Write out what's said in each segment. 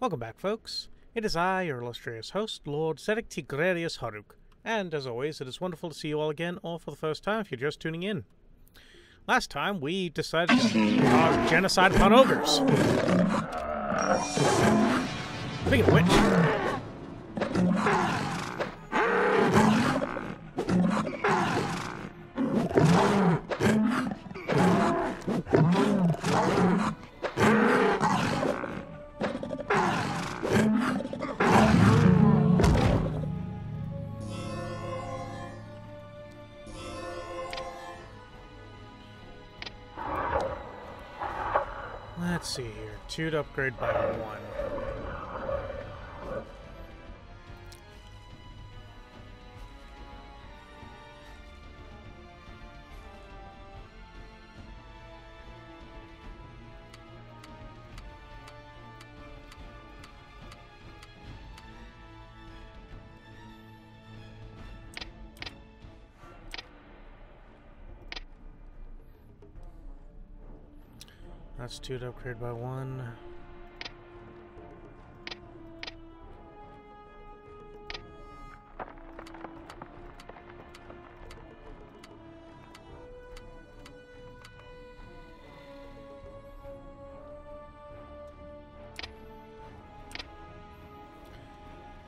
Welcome back, folks. It is I, your illustrious host, Lord Zedek Tigrerius Haruk. And as always, it is wonderful to see you all again, or for the first time if you're just tuning in. Last time, we decided to cause genocide upon ogres. Speaking of which... let's see here. 2 to upgrade by 1. That's 2 to upgrade by 1.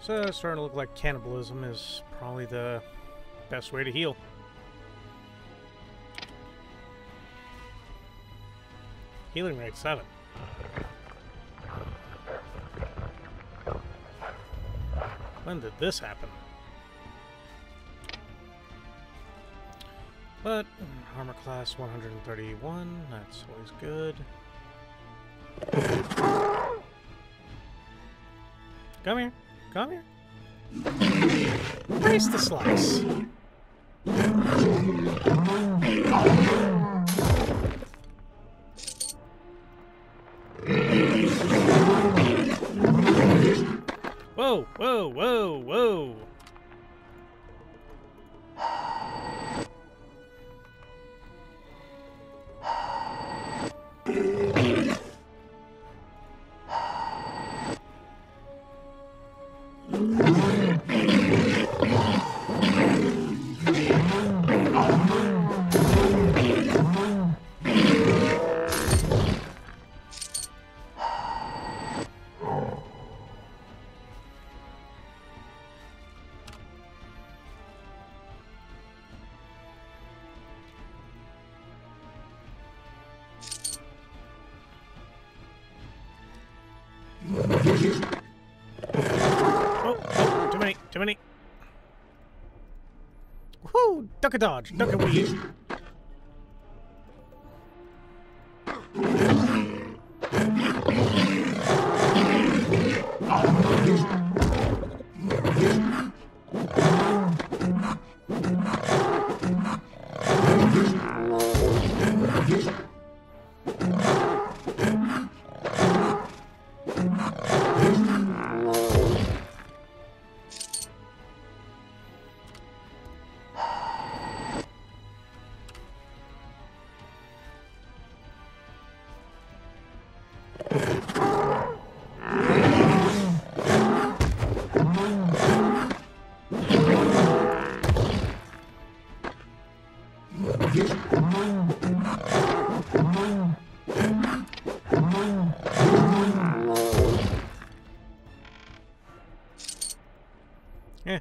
So it's starting to look like cannibalism is probably the best way to heal. Healing rate 7. When did this happen? But armor class 131, that's always good. Come here. Come here. Brace the slice. Whoa, whoa, whoa, whoa. Oh, too many, too many. Woohoo! Duck a dodge, duck a weave. Yeah.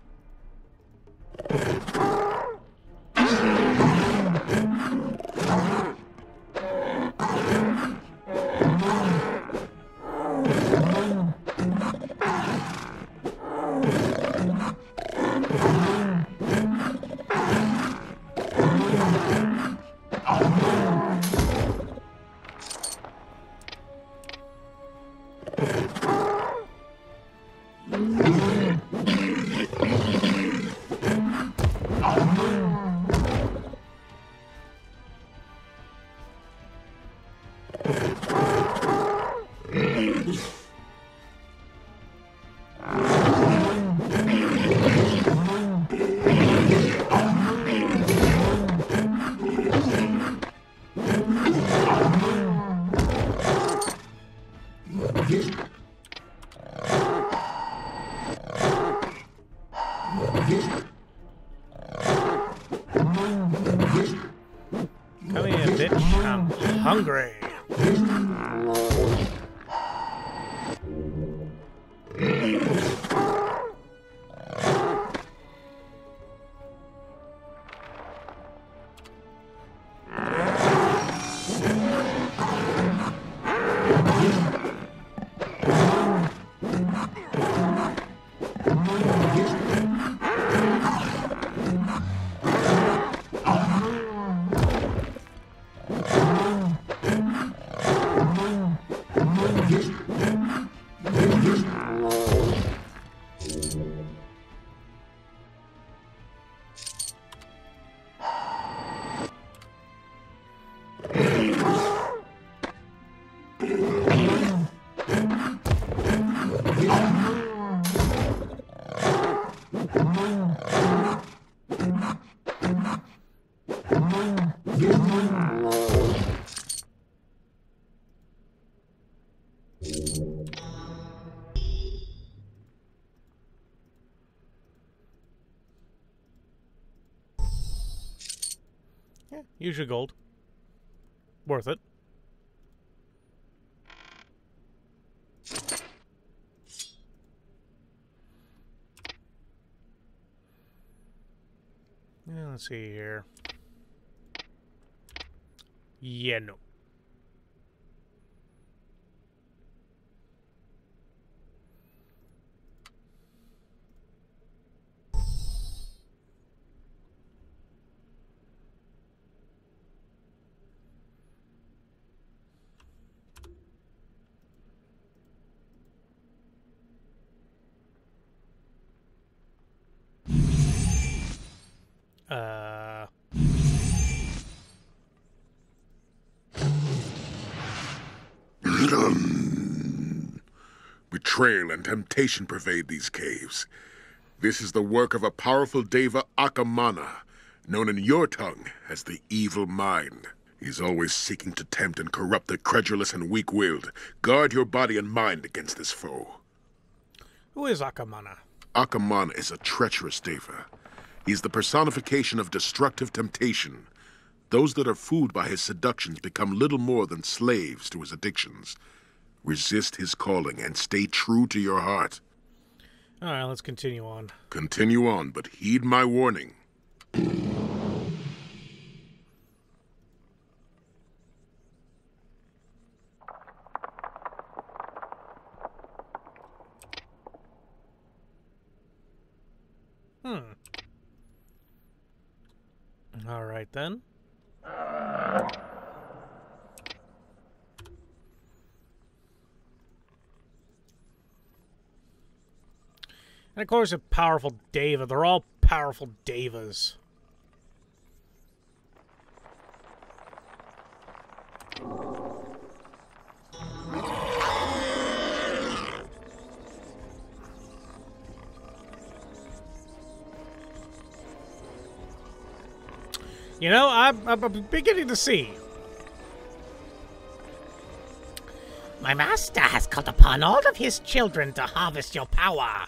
Come here, bitch. I'm hungry. Yeah, use your gold. Worth it. Yeah, let's see here. Yeah, no. Betrayal and temptation pervade these caves. This is the work of a powerful deva Akamana, known in your tongue as the Evil Mind. He's always seeking to tempt and corrupt the credulous and weak-willed. Guard your body and mind against this foe. Who is Akamana? Akamana is a treacherous deva. He's the personification of destructive temptation. Those that are fooled by his seductions become little more than slaves to his addictions. Resist his calling and stay true to your heart. All right, let's continue on. Continue on, but heed my warning. All right, then. And of course, a powerful deva. They're all powerful devas. You know, I'm beginning to see. My master has called upon all of his children to harvest your power.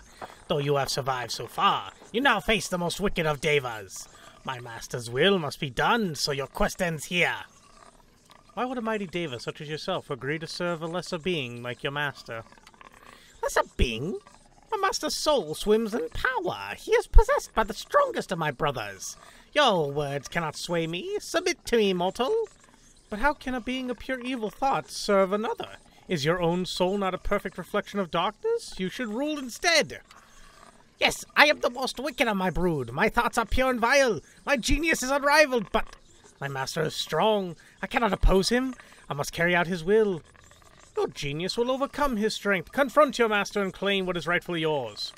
Though you have survived so far, you now face the most wicked of devas. My master's will must be done, so your quest ends here. Why would a mighty deva such as yourself agree to serve a lesser being like your master? Lesser being? My master's soul swims in power. He is possessed by the strongest of my brothers. Your words cannot sway me. Submit to me, mortal. But how can a being of pure evil thoughts serve another? Is your own soul not a perfect reflection of darkness? You should rule instead. Yes, I am the most wicked of my brood. My thoughts are pure and vile. My genius is unrivaled, but my master is strong. I cannot oppose him. I must carry out his will. Your genius will overcome his strength. Confront your master and claim what is rightfully yours.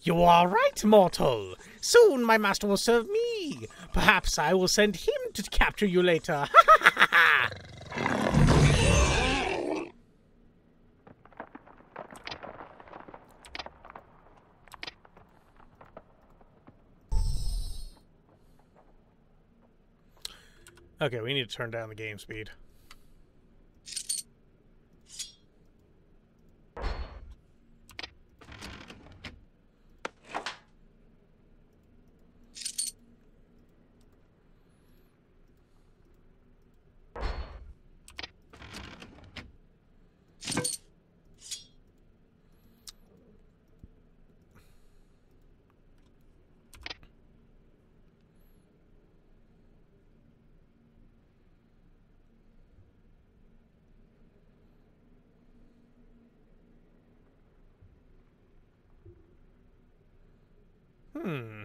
You are right, mortal. Soon my master will serve me. Perhaps I will send him to capture you later. Okay, we need to turn down the game speed. Hmm.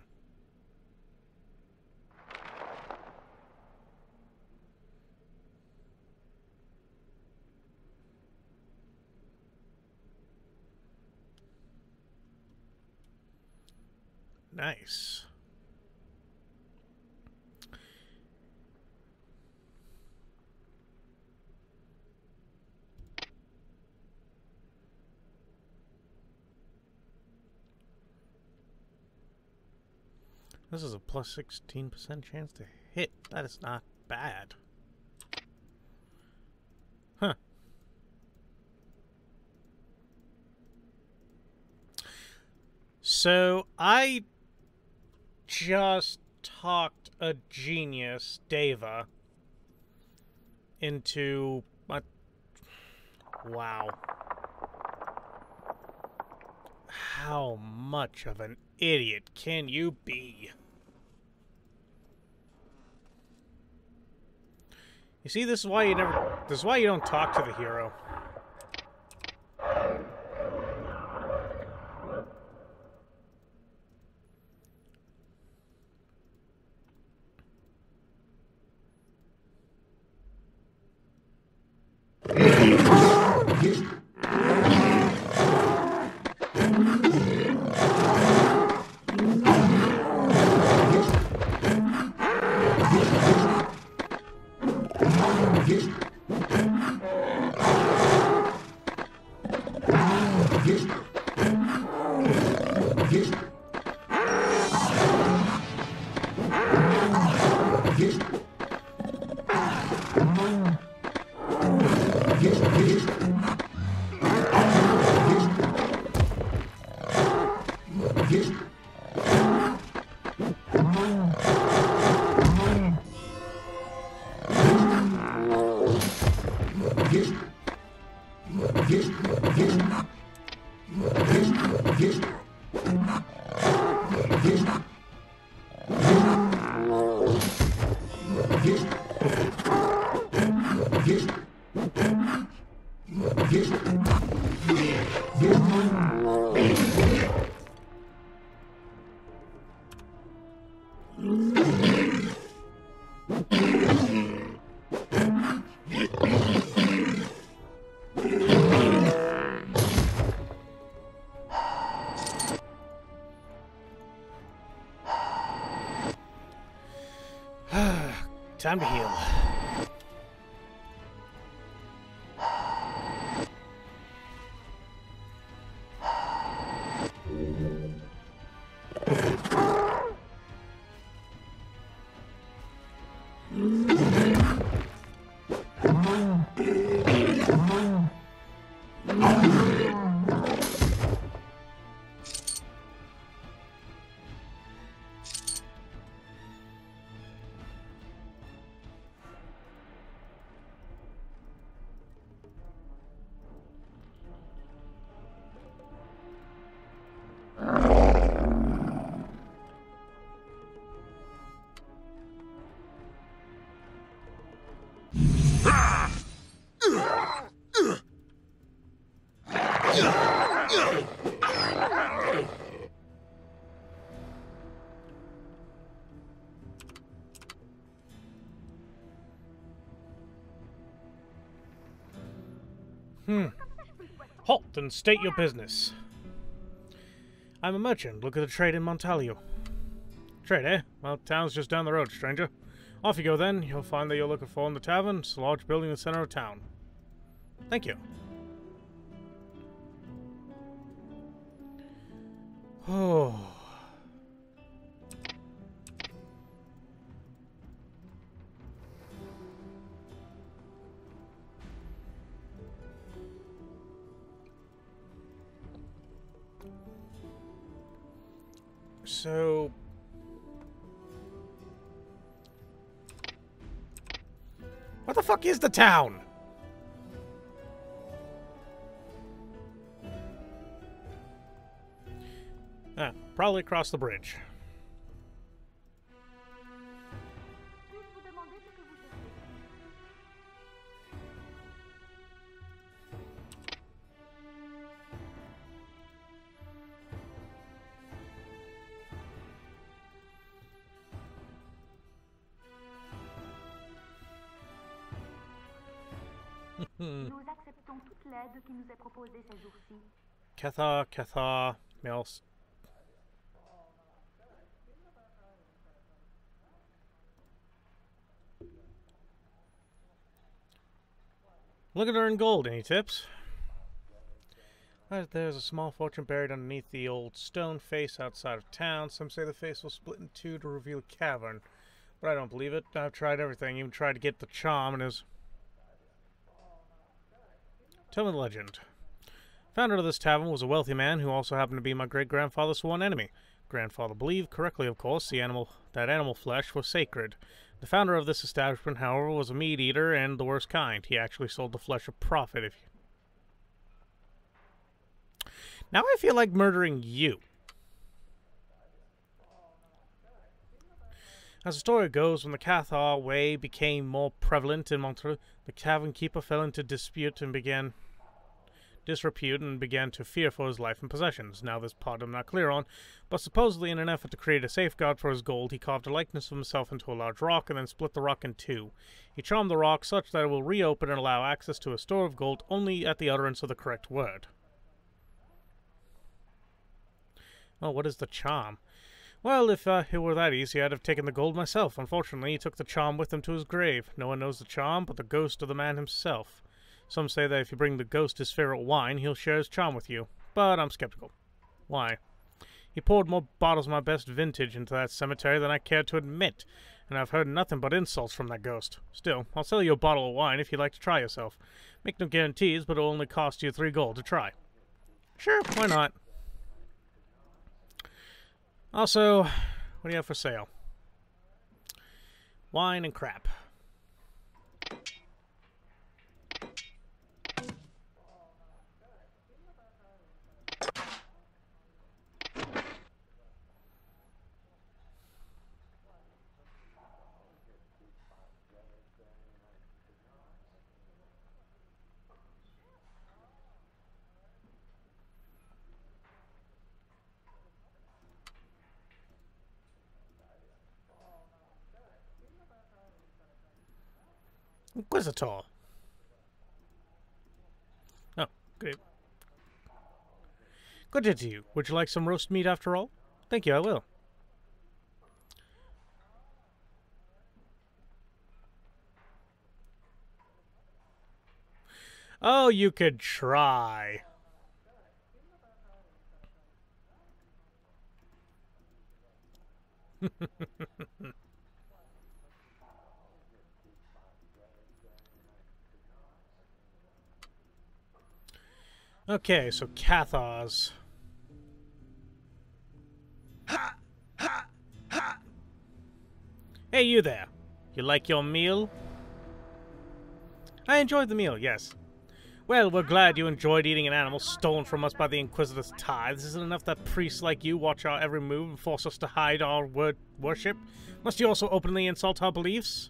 Nice. This is a plus 16% chance to hit. That is not bad. Huh. So, I just talked a genius, Deva, into... Wow. How much of an idiot can you be? You see, this is why you don't talk to the hero. Time to heal. Halt and state your business. I'm a merchant, looking to trade in Montalio. Trade, eh? Well, town's just down the road, stranger. Off you go then. You'll find that you're looking for in the tavern. It's a large building in the center of town. Thank you. Oh. So... what the fuck is the town? Ah, probably across the bridge. Hmm. Nous acceptons toute l'aide qui nous est proposée ces jours-ci. Cathar, Mills. Look at her in gold. Any tips? Right, there's a small fortune buried underneath the old stone face outside of town. Some say the face will split in two to reveal a cavern, but I don't believe it. I've tried everything, even tried to get the charm, and is. Tell me the legend. Founder of this tavern was a wealthy man who also happened to be my great-grandfather's sworn enemy. Grandfather believed, correctly of course, that animal flesh was sacred. The founder of this establishment, however, was a meat eater and the worst kind. He actually sold the flesh at profit. Now I feel like murdering you. As the story goes, when the Cathar way became more prevalent in Montreux, the tavern keeper fell into disrepute and began to fear for his life and possessions. Now this part I'm not clear on, but supposedly in an effort to create a safeguard for his gold, he carved a likeness of himself into a large rock and then split the rock in two. He charmed the rock such that it will reopen and allow access to a store of gold only at the utterance of the correct word. Oh, what is the charm? Well, if it were that easy, I'd have taken the gold myself. Unfortunately, he took the charm with him to his grave. No one knows the charm but the ghost of the man himself. Some say that if you bring the ghost his favorite wine, he'll share his charm with you. But I'm skeptical. Why? He poured more bottles of my best vintage into that cemetery than I cared to admit, and I've heard nothing but insults from that ghost. Still, I'll sell you a bottle of wine if you'd like to try yourself. Make no guarantees, but it'll only cost you 3 gold to try. Sure, why not? Also, what do you have for sale? Wine and crap. Inquisitor. Oh, great. Good day to you. Would you like some roast meat after all? Thank you, I will. Oh, you could try. Okay, so Cathars. Hey, you there. You like your meal? I enjoyed the meal, yes. Well, we're glad you enjoyed eating an animal stolen from us by the Inquisitor's tithes. Isn't it enough that priests like you watch our every move and force us to hide our worship? Must you also openly insult our beliefs?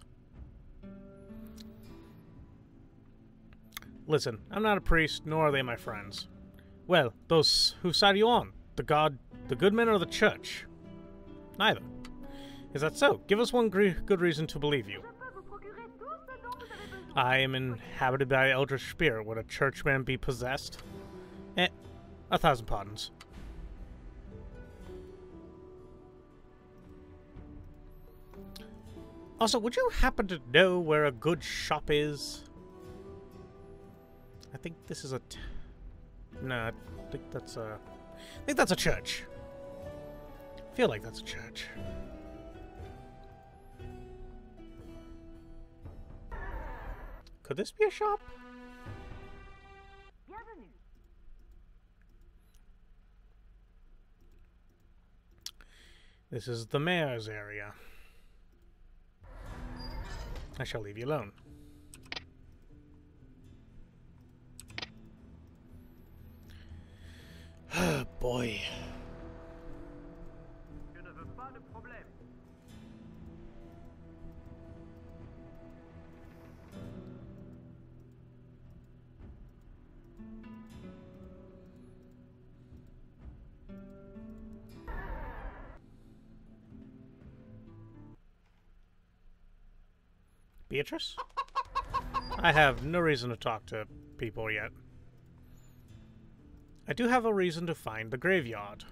Listen, I'm not a priest, nor are they my friends. Well, whose side are you on? The good men, or the church? Neither. Is that so? Give us one good reason to believe you. I am inhabited by eldritch spirit. Would a churchman be possessed? 1,000 pardons. Also, would you happen to know where a good shop is? I think this is a... No, I think that's a... I think that's a church. I feel like that's a church. Could this be a shop? Bienvenue. This is the mayor's area. I shall leave you alone. Oh boy. Je ne veux pas de problème. Beatrice? I have no reason to talk to people yet. I do have a reason to find the graveyard.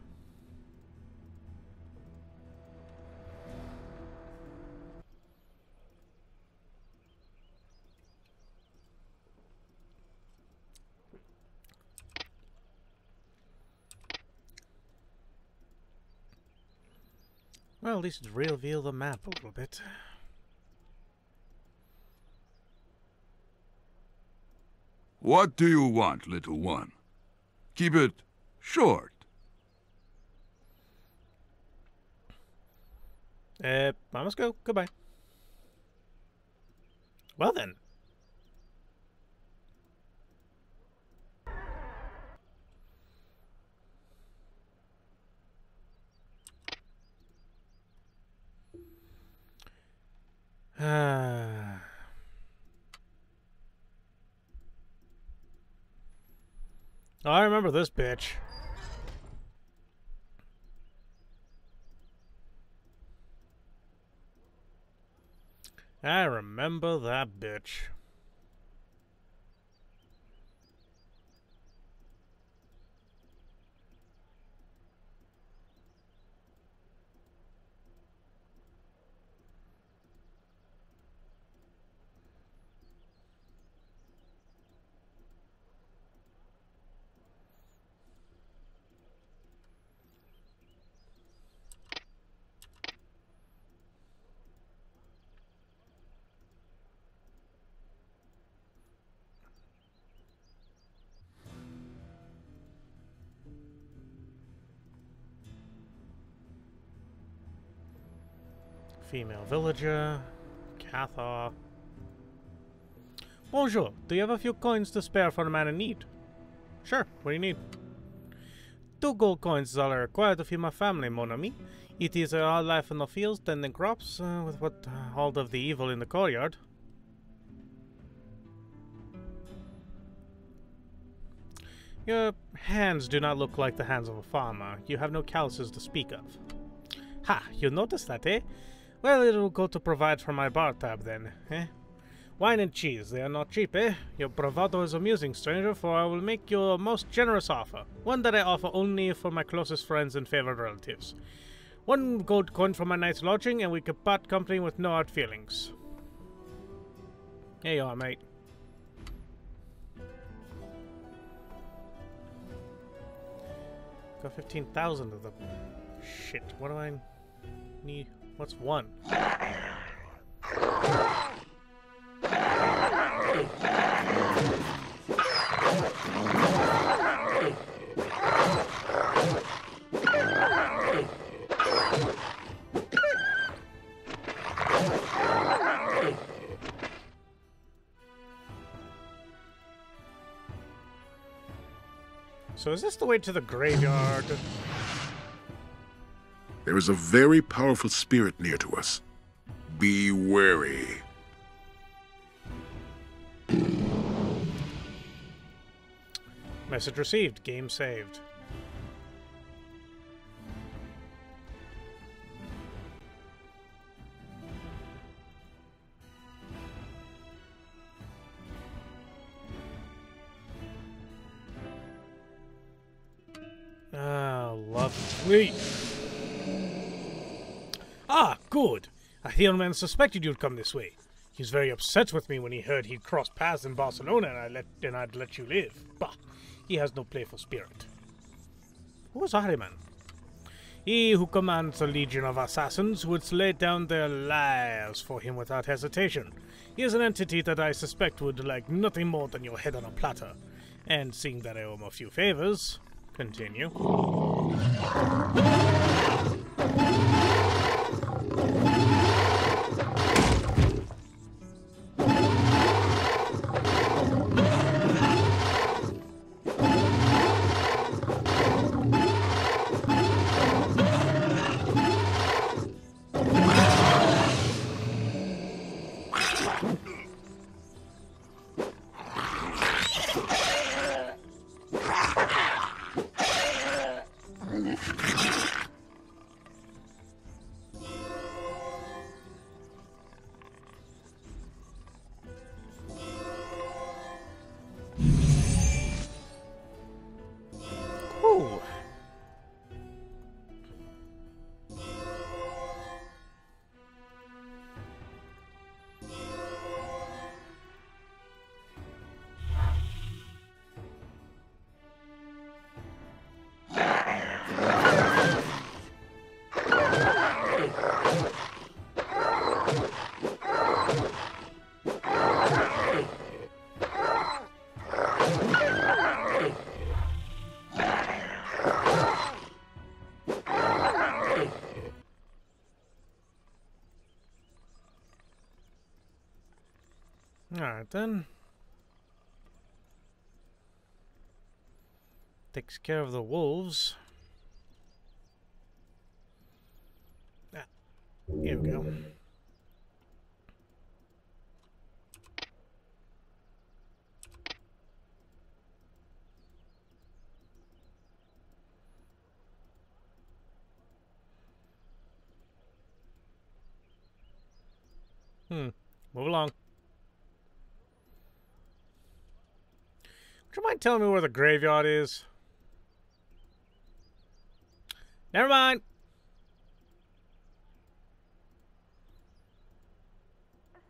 Well, at least reveal the map a little bit. What do you want, little one? Keep it short. I must go. Goodbye. Well then. Oh, I remember this bitch. I remember that bitch. Female villager, Cathar. Bonjour, do you have a few coins to spare for a man in need? Sure, what do you need? 2 gold coins is all I require to feed my family, mon ami. It is a hard life in the fields, tending crops, with what all of the evil in the courtyard. Your hands do not look like the hands of a farmer. You have no calluses to speak of. Ha, you noticed that, eh? Well, it will go to provide for my bar tab then, eh? Wine and cheese, they are not cheap, eh? Your bravado is amusing, stranger, for I will make you a most generous offer. One that I offer only for my closest friends and favored relatives. 1 gold coin for my night's lodging, and we could part company with no hard feelings. Here you are, mate. Got 15,000 of them. Shit, what do I need? What's 1? So is this the way to the graveyard? There is a very powerful spirit near to us. Be wary. Message received. Game saved. Ah, lovely. Ah, good. A hillman suspected you'd come this way. He was very upset with me when he heard he'd crossed paths in Barcelona and I'd let you live. Bah, he has no playful spirit. Who is Ahriman? He who commands a legion of assassins who would lay down their lives for him without hesitation. He is an entity that I suspect would like nothing more than your head on a platter. And seeing that I owe him a few favors, continue. Alright then. Takes care of the wolves. Ah, here we go. Move along. Would you mind telling me where the graveyard is? Never mind.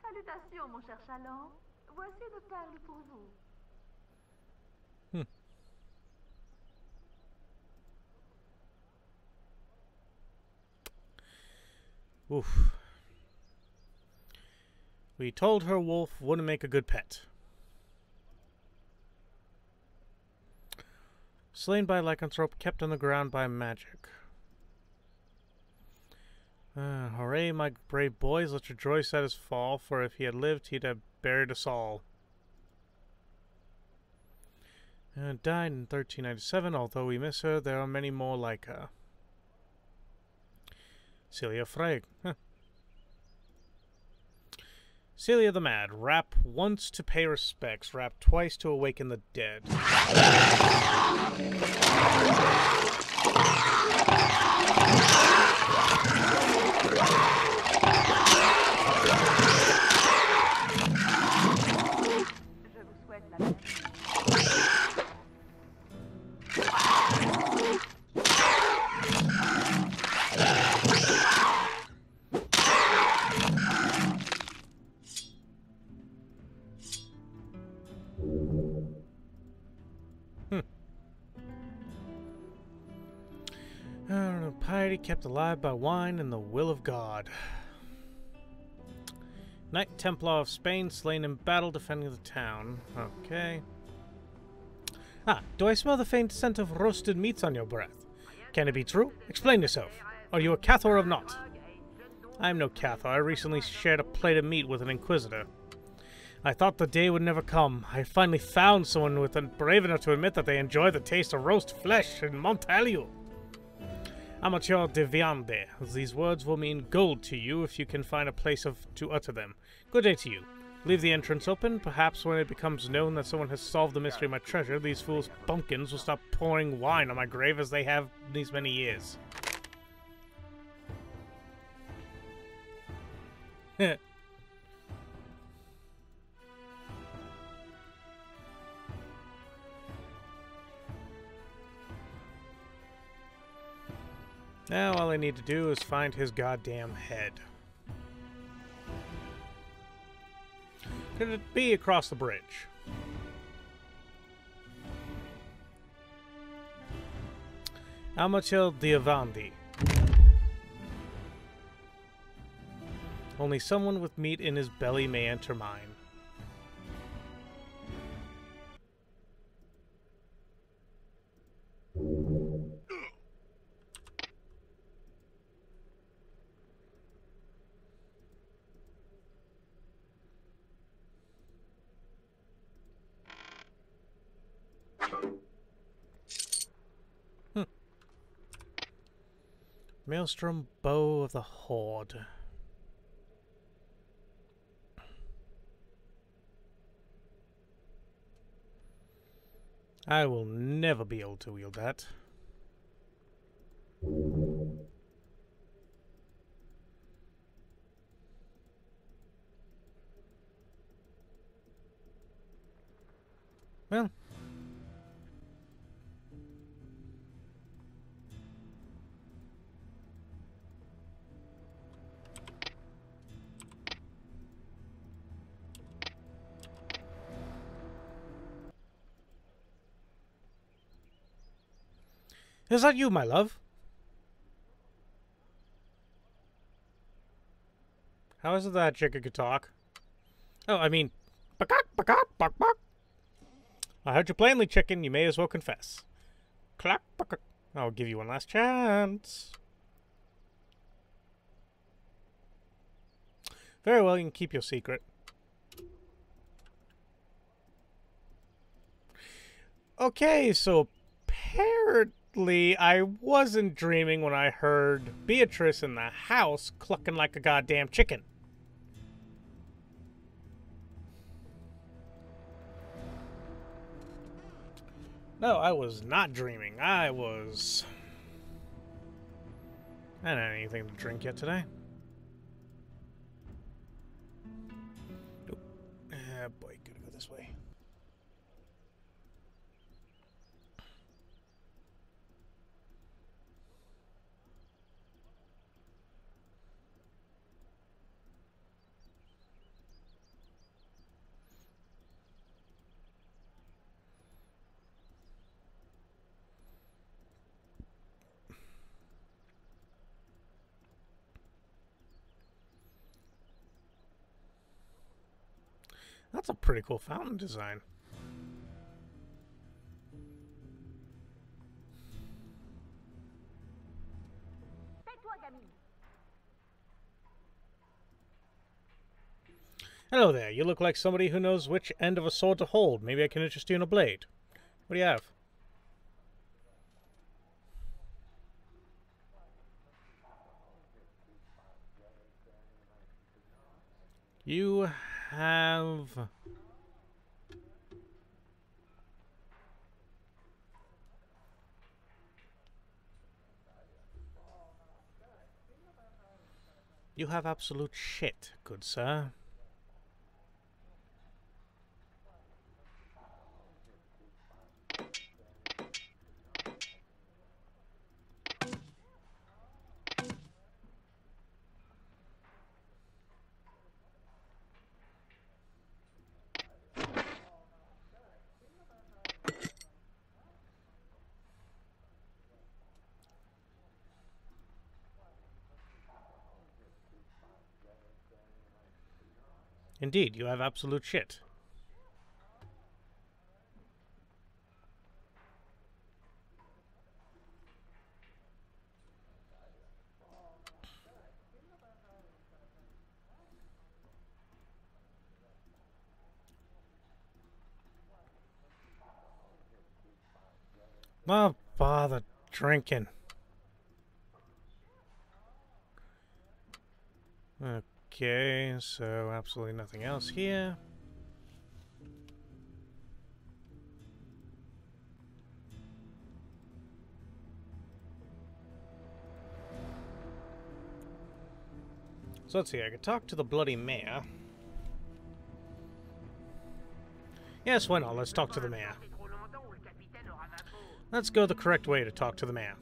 Salutations, mon cher chaland. Voici le perle pour vous. Oof. We told her wolf wouldn't make a good pet. Slain by lycanthrope, kept on the ground by magic. Hooray, my brave boys, let's rejoice at his fall, for if he had lived, he'd have buried us all. Died in 1397, although we miss her, there are many more like her. Celia Frey. Huh. Celia the Mad. Rap once to pay respects, rap twice to awaken the dead. Je vous souhaite la même. Piety kept alive by wine and the will of God. Knight Templar of Spain slain in battle defending the town. Okay. Ah, do I smell the faint scent of roasted meats on your breath? Can it be true? Explain yourself. Are you a Cathar or not? I am no Cathar. I recently shared a plate of meat with an Inquisitor. I thought the day would never come. I finally found someone brave enough to admit that they enjoy the taste of roast flesh in Montaliu. Amateur de viande. These words will mean gold to you if you can find a place to utter them. Good day to you. Leave the entrance open. Perhaps when it becomes known that someone has solved the mystery of my treasure, these foolish bumpkins will stop pouring wine on my grave as they have these many years. Now all I need to do is find his goddamn head. Could it be across the bridge? Amatil Diavandi. Only someone with meat in his belly may enter mine. Maelstrom Bow of the Horde. I will never be able to wield that. Well. Is that you, my love? How is it that chicken could talk? Oh, I mean, bakak, bakak, bak, bak. I heard you plainly, chicken. You may as well confess. Clack, bakak. I'll give you one last chance. Very well, you can keep your secret. Okay, so apparently I wasn't dreaming when I heard Beatrice in the house clucking like a goddamn chicken. No, I was not dreaming. I don't have anything to drink yet today. Ah, boy, gotta go this way. That's a pretty cool fountain design. Hello there, you look like somebody who knows which end of a sword to hold. Maybe I can interest you in a blade. What do you have? You have... You have absolute shit, good sir. Indeed, you have absolute shit. Oh, bother drinking. Okay, so absolutely nothing else here. So let's see, I could talk to the bloody mayor. Yes, why not? Let's talk to the mayor. Let's go the correct way to talk to the mayor.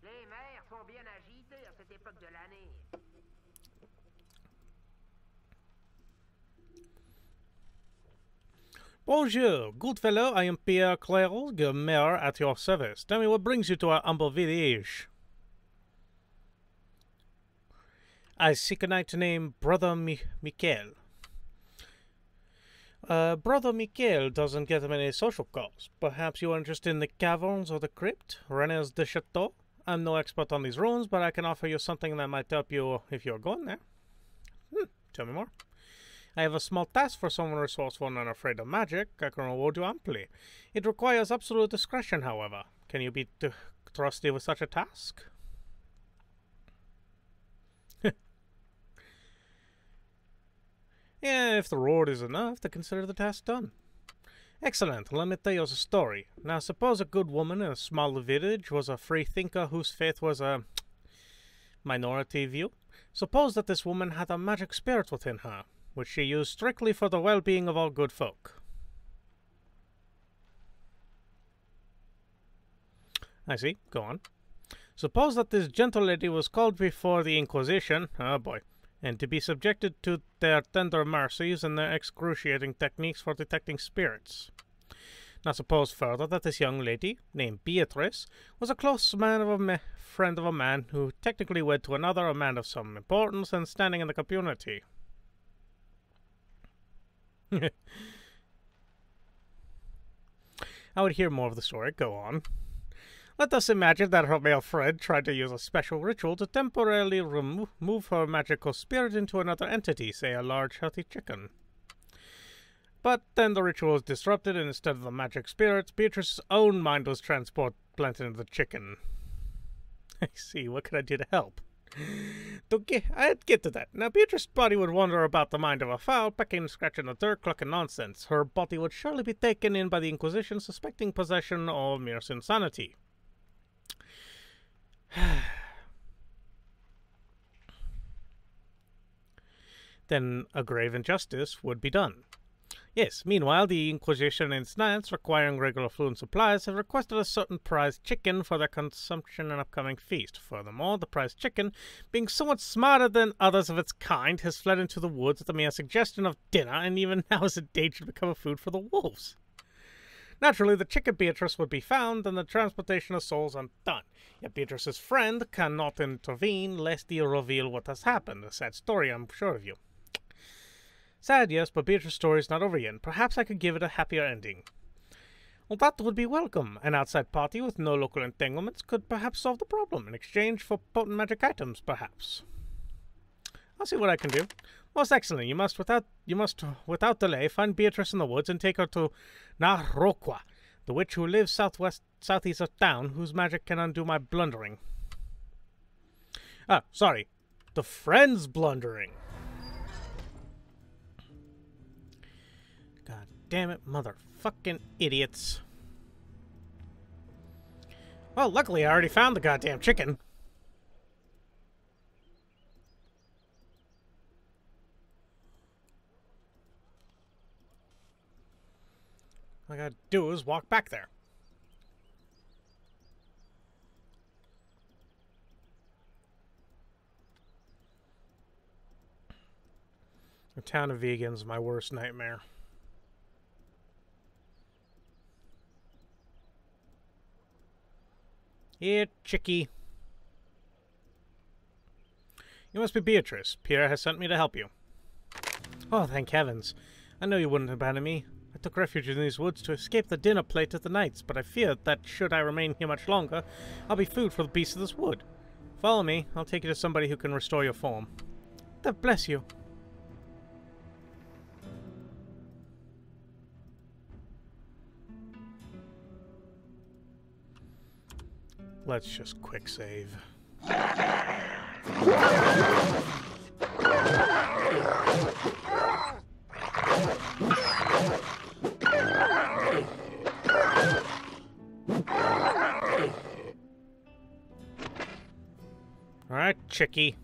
Les mers sont bien agitées à cette époque de l'année. Bonjour, good fellow. I am Pierre Clairol, mayor at your service. Tell me what brings you to our humble village. I seek a knight named Brother Michael. Brother Michael doesn't get many social calls. Perhaps you are interested in the caverns or the crypt, Rennes de Chateau. I'm no expert on these ruins, but I can offer you something that might help you if you're going there. Tell me more. I have a small task for someone resourceful and unafraid of magic. I can reward you amply. It requires absolute discretion, however. Can you be trusted with such a task? Yeah, if the reward is enough, to consider the task done. Excellent. Let me tell you a story. Now, suppose a good woman in a small village was a free thinker whose faith was a minority view. Suppose that this woman had a magic spirit within her, which she used strictly for the well-being of all good folk. I see. Go on. Suppose that this gentle lady was called before the Inquisition, oh boy, and to be subjected to their tender mercies and their excruciating techniques for detecting spirits. Now suppose further that this young lady, named Beatrice, was a close friend of a man who technically wed to another, a man of some importance and standing in the community. I would hear more of the story. Go on. Let us imagine that her male friend tried to use a special ritual to temporarily move her magical spirit into another entity, say a large, healthy chicken. But then the ritual was disrupted, and instead of the magic spirits, Beatrice's own mind was transplanted into the chicken. I see. What can I do to help? I'd get to that. Now, Beatrice's body would wander about the mind of a fowl, pecking, scratching the dirt, clucking nonsense. Her body would surely be taken in by the Inquisition, suspecting possession or mere insanity. Then a grave injustice would be done. Yes, meanwhile, the Inquisition and Knights, requiring regular fluid supplies, have requested a certain prized chicken for their consumption in an upcoming feast. Furthermore, the prized chicken, being somewhat smarter than others of its kind, has fled into the woods at the mere suggestion of dinner, and even now is in danger to become a food for the wolves. Naturally, the chicken Beatrice would be found, and the transportation of souls undone. Yet Beatrice's friend cannot intervene, lest he reveal what has happened. A sad story, I'm sure of you. Sad, yes, but Beatrice's story is not over yet. Perhaps I could give it a happier ending. Well, that would be welcome. An outside party with no local entanglements could perhaps solve the problem, in exchange for potent magic items, perhaps. I'll see what I can do. Most excellent. You must, without delay, find Beatrice in the woods and take her to Nahrokwa, the witch who lives southeast of town, whose magic can undo my blundering. Ah, sorry. The friend's blundering. God damn it, motherfucking idiots. Well, luckily I already found the goddamn chicken. All I gotta do is walk back there. The town of vegans, my worst nightmare. Here, chickie. You must be Beatrice. Pierre has sent me to help you. Oh, thank heavens. I know you wouldn't abandon me. I took refuge in these woods to escape the dinner plate of the knights, but I feared that should I remain here much longer, I'll be food for the beasts of this wood. Follow me. I'll take you to somebody who can restore your form. God bless you. Let's just quick save. All right, chickie.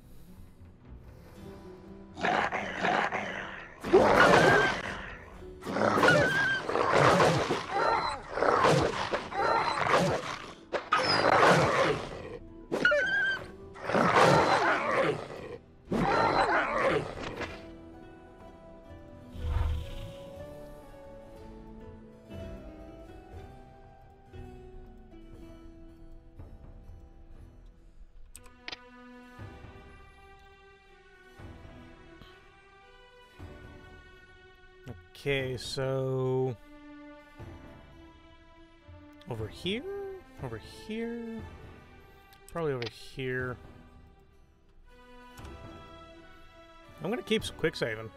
Okay, so over here, probably over here. I'm gonna keep quick saving.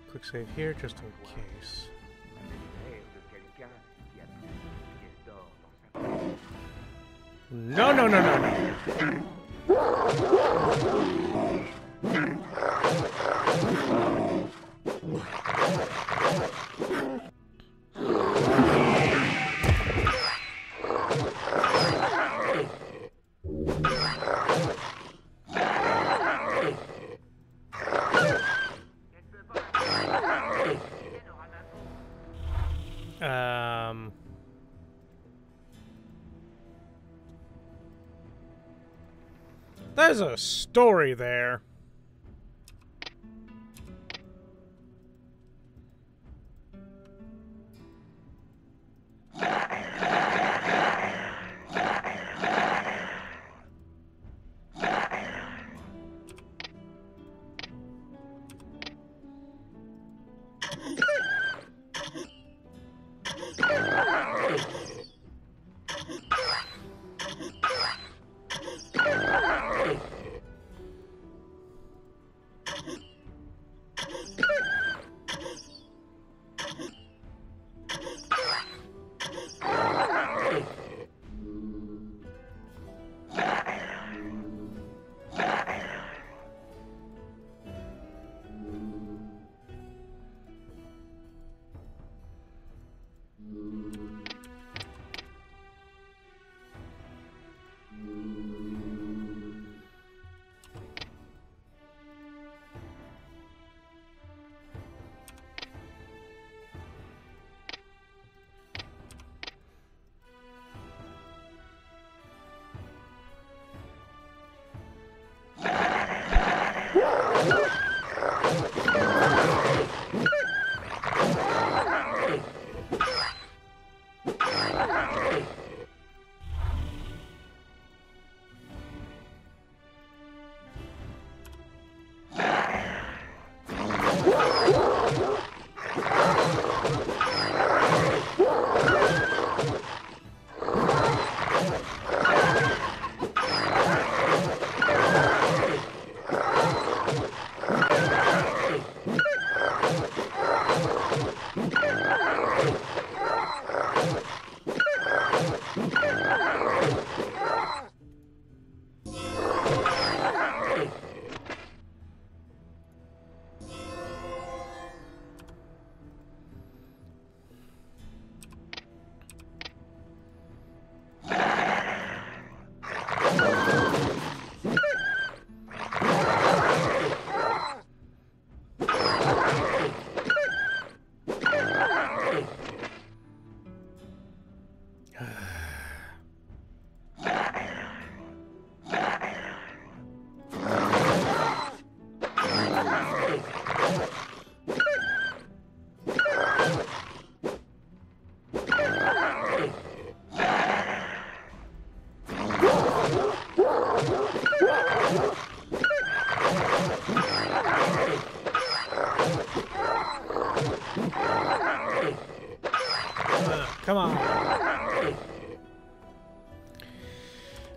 Quick save here, just in case. No, no, no, no, no. There's a story there.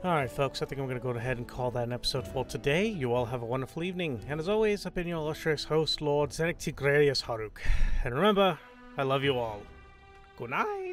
Alright, folks, I think I'm going to go ahead and call that an episode for today. You all have a wonderful evening. And as always, I've been your illustrious host, Lord Zedek Tigrarius Haruk. And remember, I love you all. Good night.